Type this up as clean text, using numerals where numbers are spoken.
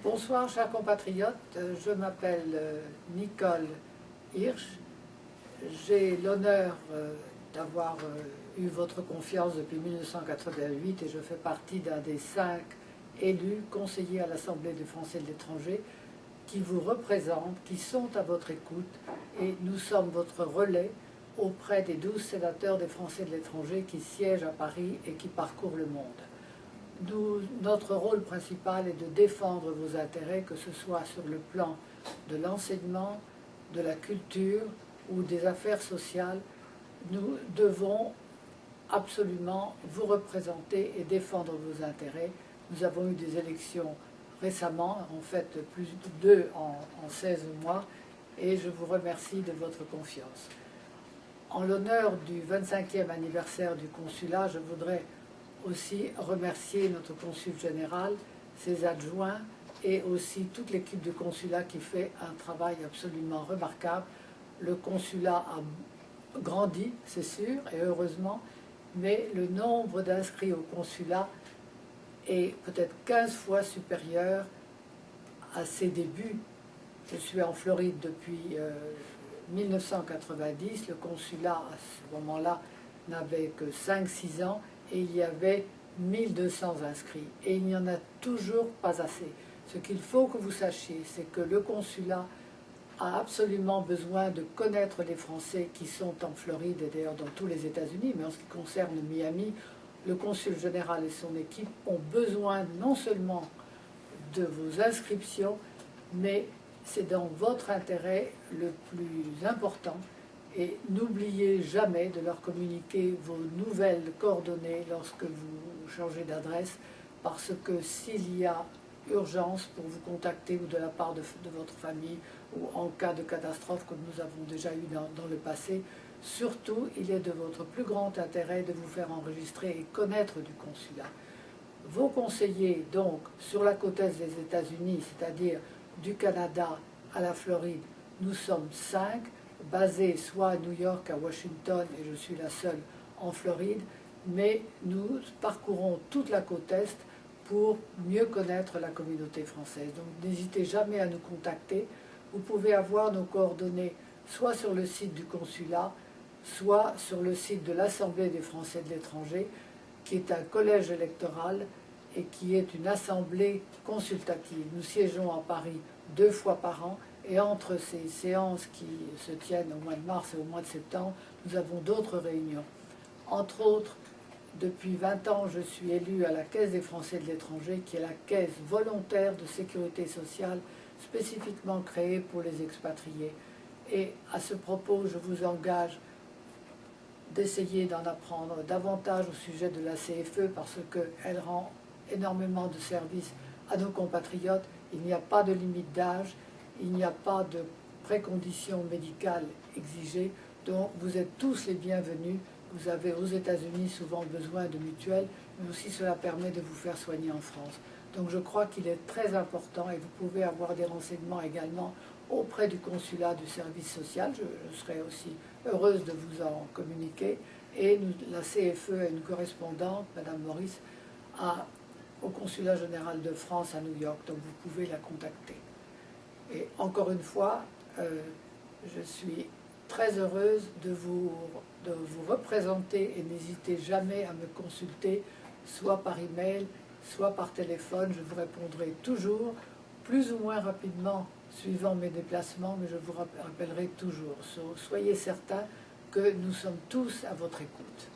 Bonsoir, chers compatriotes. Je m'appelle Nicole Hirsch. J'ai l'honneur d'avoir eu votre confiance depuis 1988 et je fais partie d'un des 5 élus conseillers à l'Assemblée des Français de l'étranger qui vous représentent, qui sont à votre écoute, et nous sommes votre relais auprès des 12 sénateurs des Français de l'étranger qui siègent à Paris et qui parcourent le monde. Notre rôle principal est de défendre vos intérêts, que ce soit sur le plan de l'enseignement, de la culture ou des affaires sociales. Nous devons absolument vous représenter et défendre vos intérêts. Nous avons eu des élections récemment, en fait plus de 2 en 16 mois, et je vous remercie de votre confiance. En l'honneur du 25e anniversaire du consulat, je voudrais aussi remercier notre consul général, ses adjoints et aussi toute l'équipe du consulat qui fait un travail absolument remarquable. Le consulat a grandi, c'est sûr, et heureusement, mais le nombre d'inscrits au consulat est peut-être 15 fois supérieur à ses débuts. Je suis en Floride depuis 1990, le consulat à ce moment-là n'avait que 5-6 ans, et il y avait 1200 inscrits. Et il n'y en a toujours pas assez. Ce qu'il faut que vous sachiez, c'est que le consulat a absolument besoin de connaître les Français qui sont en Floride et d'ailleurs dans tous les États-Unis, mais en ce qui concerne Miami, le consul général et son équipe ont besoin non seulement de vos inscriptions, mais c'est dans votre intérêt le plus important. Et n'oubliez jamais de leur communiquer vos nouvelles coordonnées lorsque vous changez d'adresse, parce que s'il y a urgence pour vous contacter ou de la part de votre famille, ou en cas de catastrophe comme nous avons déjà eu dans le passé, surtout il est de votre plus grand intérêt de vous faire enregistrer et connaître du consulat. Vos conseillers, donc, sur la côte est des États-Unis, c'est-à-dire du Canada à la Floride, nous sommes 5, basés soit à New York, à Washington, et je suis la seule en Floride, mais nous parcourons toute la côte est pour mieux connaître la communauté française. Donc n'hésitez jamais à nous contacter. Vous pouvez avoir nos coordonnées soit sur le site du consulat, soit sur le site de l'Assemblée des Français de l'étranger, qui est un collège électoral et qui est une assemblée consultative. Nous siégeons à Paris 2 fois par an, et entre ces séances qui se tiennent au mois de mars et au mois de septembre, nous avons d'autres réunions. Entre autres, depuis 20 ans, je suis élue à la Caisse des Français de l'étranger, qui est la caisse volontaire de sécurité sociale spécifiquement créée pour les expatriés. Et à ce propos, je vous engage d'essayer d'en apprendre davantage au sujet de la CFE, parce qu'elle rend énormément de services à nos compatriotes. Il n'y a pas de limite d'âge, il n'y a pas de préconditions médicales exigées, donc vous êtes tous les bienvenus. Vous avez aux États-Unis souvent besoin de mutuelles, mais aussi cela permet de vous faire soigner en France. Donc je crois qu'il est très important, et vous pouvez avoir des renseignements également auprès du consulat du service social. Je serai aussi heureuse de vous en communiquer. Et la CFE a une correspondante, Madame Maurice, au consulat général de France à New York, donc vous pouvez la contacter. Et encore une fois, je suis très heureuse de vous représenter, et n'hésitez jamais à me consulter, soit par email, soit par téléphone. Je vous répondrai toujours, plus ou moins rapidement, suivant mes déplacements, mais je vous rappellerai toujours. Soyez certains que nous sommes tous à votre écoute.